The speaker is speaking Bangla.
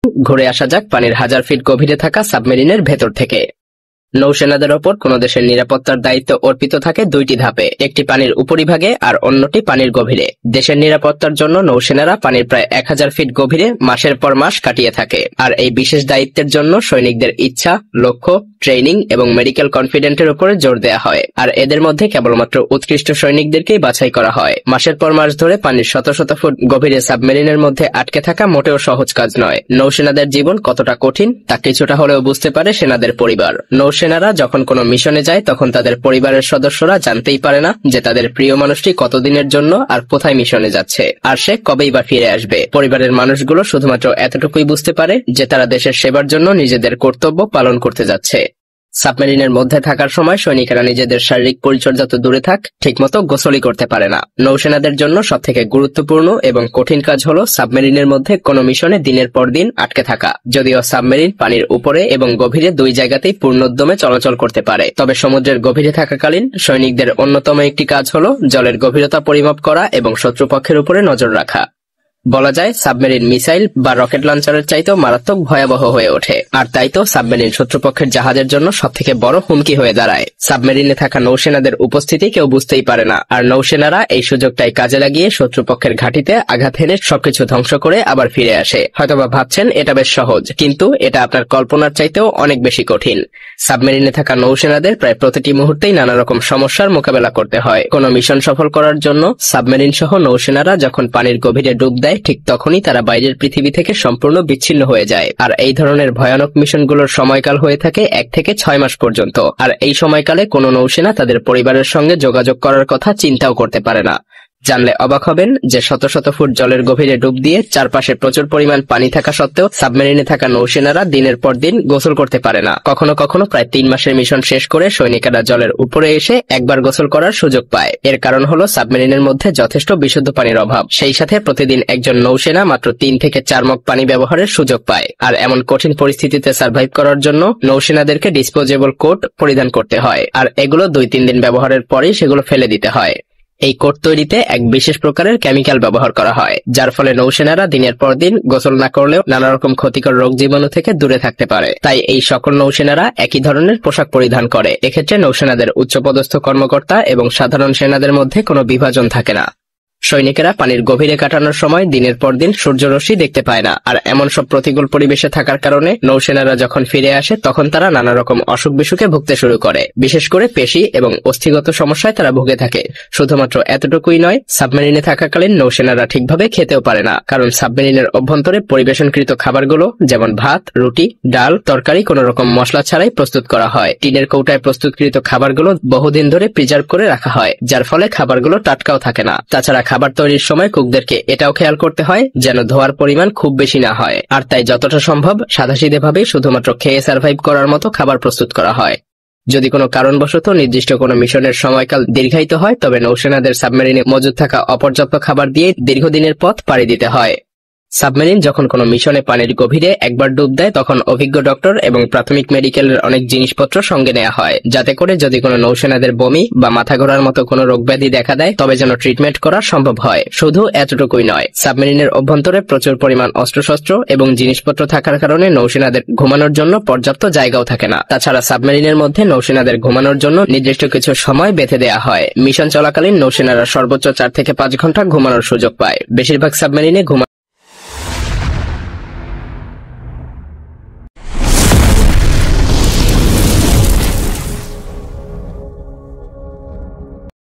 ঘুরে আসা যাক পানির 1000 ফিট গভীরে থাকা সাবমেরিনের ভেতর থেকে। নৌসেনাদের ওপর কোন দেশের নিরাপত্তার দায়িত্ব অর্পিত থাকে দুইটি ধাপে, একটি পানির উপরিভাগে আর অন্যটি পানির গভীরে। দেশের নিরাপত্তার জন্য নৌসেনারা পানির প্রায় 1000 ফিট গভীরে মাসের পর মাস কাটিয়ে থাকে। আর এই বিশেষ দায়িত্বের জন্য সৈনিকদের ইচ্ছা, লক্ষ্য, ট্রেনিং এবং মেডিকেল কনফিডেন্টের উপরে জোর দেওয়া হয়। আর এদের মধ্যে কেবলমাত্র উৎকৃষ্ট সৈনিকদেরকেই বাছাই করা হয়। মাসের পর মাস ধরে পানির শত শত ফুট গভীরে সাবমেরিনের মধ্যে আটকে থাকা মোটেও সহজ কাজ নয়। নৌসেনাদের জীবন কতটা কঠিন তা কিছুটা হলেও বুঝতে পারে সেনাদের পরিবার। নৌসেনারা যখন কোনো মিশনে যায় তখন তাদের পরিবারের সদস্যরা জানতেই পারে না যে তাদের প্রিয় মানুষটি কতদিনের জন্য আর কোথায় মিশনে যাচ্ছে, আর সে কবেই বা ফিরে আসবে। পরিবারের মানুষগুলো শুধুমাত্র এতটুকুই বুঝতে পারে যে তারা দেশের সেবার জন্য নিজেদের কর্তব্য পালন করতে যাচ্ছে। সাবমেরিনের মধ্যে থাকার সময় সৈনিকেরা নিজেদের শারীরিক পরিচর্যা তো দূরে থাক, ঠিকমতো গোসলই করতে পারে না। নৌসেনাদের জন্য সবথেকে গুরুত্বপূর্ণ এবং কঠিন কাজ হলো সাবমেরিনের মধ্যে কোনো মিশনে দিনের পর দিন আটকে থাকা। যদিও সাবমেরিন পানির উপরে এবং গভীরে দুই জায়গাতেই পূর্ণোদ্যমে চলাচল করতে পারে, তবে সমুদ্রের গভীরে থাকাকালীন সৈনিকদের অন্যতম একটি কাজ হলো জলের গভীরতা পরিমাপ করা এবং শত্রুপক্ষের উপরে নজর রাখা। বলা যায় সাবমেরিন মিসাইল বা রকেট লঞ্চারের চাইতেও মারাত্মক ভয়াবহ হয়ে ওঠে, আর তাই তো সাবমেরিন শত্রুপক্ষের জাহাজের জন্য সবথেকে বড় হুমকি হয়ে দাঁড়ায়। সাবমেরিনে থাকা নৌসেনাদের উপস্থিতি কেউ বুঝতেই পারে না, আর নৌসেনারা এই সুযোগটাই কাজে লাগিয়ে শত্রুপক্ষের ঘাঁটিতে আঘাত হেনে সবকিছু ধ্বংস করে আবার ফিরে আসে। হয়তোবা ভাবছেন এটা বেশ সহজ, কিন্তু এটা আপনার কল্পনার চাইতেও অনেক বেশি কঠিন। সাবমেরিনে থাকা নৌসেনাদের প্রায় প্রতিটি মুহূর্তেই নানা রকম সমস্যার মোকাবেলা করতে হয়। কোনো মিশন সফল করার জন্য সাবমেরিন সহ নৌসেনারা যখন পানির গভীরে ডুব দেয়, ঠিক তখনই তারা বাইরের পৃথিবী থেকে সম্পূর্ণ বিচ্ছিন্ন হয়ে যায়। আর এই ধরনের ভয়ানক মিশনগুলোর সময়কাল হয়ে থাকে 1 থেকে 6 মাস পর্যন্ত। আর এই সময়কালে কোনো নৌসেনা তাদের পরিবারের সঙ্গে যোগাযোগ করার কথা চিন্তাও করতে পারে না। জানলে অবাক হবেন যে শত শত ফুট জলের গভীরে ডুব দিয়ে চারপাশে প্রচুর পরিমাণ পানি থাকা সত্ত্বেও সাবমেরিনে থাকা নৌসেনারা দিনের পর দিন গোসল করতে পারে না। কখনো কখনো প্রায় 3 মাসের মিশন শেষ করে সৈনিকেরা জলের উপরে এসে একবার গোসল করার সুযোগ পায়। এর কারণ হলো সাবমেরিনের মধ্যে যথেষ্ট বিশুদ্ধ পানির অভাব। সেই সাথে প্রতিদিন একজন নৌসেনা মাত্র 3 থেকে 4 মগ পানি ব্যবহারের সুযোগ পায়। আর এমন কঠিন পরিস্থিতিতে সার্ভাইভ করার জন্য নৌসেনাদেরকে ডিসপোজেবল কোট পরিধান করতে হয়, আর এগুলো 2-3 দিন ব্যবহারের পরেই সেগুলো ফেলে দিতে হয়। এই কোট তৈরিতে এক বিশেষ প্রকারের কেমিক্যাল ব্যবহার করা হয়, যার ফলে নৌসেনারা দিনের পর দিন গোসল না করলেও নানা রকম ক্ষতিকর রোগ জীবাণু থেকে দূরে থাকতে পারে। তাই এই সকল নৌসেনারা একই ধরনের পোশাক পরিধান করে। এক্ষেত্রে নৌসেনাদের উচ্চপদস্থ কর্মকর্তা এবং সাধারণ সেনাদের মধ্যে কোনো বিভাজন থাকে না। সৈনিকেরা পানির গভীরে কাটানোর সময় দিনের পর দিন সূর্যরশ্মি দেখতে পায় না, আর এমন সব প্রতিকূল পরিবেশে থাকার কারণে নৌসেনারা যখন ফিরে আসে তখন তারা নানা রকম অসুখ বিসুখে ভুগতে শুরু করে। বিশেষ করে পেশি এবং অস্থিগত সমস্যায় তারা ভুগে থাকে। শুধুমাত্র এতটুকুই নয়, সাবমেরিনে থাকাকালীন নৌসেনারা ঠিকভাবে খেতেও পারে না, কারণ সাবমেরিনের অভ্যন্তরে পরিবেশনকৃত খাবারগুলো যেমন ভাত, রুটি, ডাল, তরকারি কোনো রকম মশলা ছাড়াই প্রস্তুত করা হয়। টিনের কৌটায় প্রস্তুতকৃত খাবারগুলো বহুদিন ধরে প্রিজার্ভ করে রাখা হয়, যার ফলে খাবারগুলো টাটকাও থাকে না। তাছাড়া খাবার তৈরির সময় কুকদেরকে এটাও খেয়াল করতে হয় যেন ধোয়ার পরিমাণ খুব বেশি না হয়। আর তাই যতটা সম্ভব সাদাসিধেভাবেই শুধুমাত্র খেয়ে সার্ভাইভ করার মতো খাবার প্রস্তুত করা হয়। যদি কোনো কারণবশত নির্দিষ্ট কোনো মিশনের সময়কাল দীর্ঘায়িত হয়, তবে নৌসেনাদের সাবমেরিনে মজুদ থাকা অপর্যাপ্ত খাবার দিয়ে দীর্ঘদিনের পথ পাড়ি দিতে হয়। সাবমেরিন যখন কোনো মিশনে পানির গভীরে একবার ডুব দেয়, তখন অভিজ্ঞ ডক্টর এবং প্রাথমিক মেডিকেলের অনেক জিনিসপত্র সঙ্গে নেওয়া হয়, যাতে করে যদি কোনো নৌসেনাদের বমি বা মাথা ঘোরার মতো কোনো রোগব্যাধি দেখা দেয় তবে যেন ট্রিটমেন্ট করা সম্ভব হয়। শুধু এতটুকুই নয়, সাবমেরিনের অভ্যন্তরে প্রচুর পরিমাণ অস্ত্রশস্ত্র এবং জিনিসপত্র থাকার কারণে নৌসেনাদের ঘুমানোর জন্য পর্যাপ্ত জায়গাও থাকে না। তাছাড়া সাবমেরিনের মধ্যে নৌসেনাদের ঘুমানোর জন্য নির্দিষ্ট কিছু সময় বেঁধে দেওয়া হয়। মিশন চলাকালীন নৌসেনারা সর্বোচ্চ 4 থেকে 5 ঘন্টা ঘুমানোর সুযোগ পায়। বেশিরভাগ সাবমেরিনে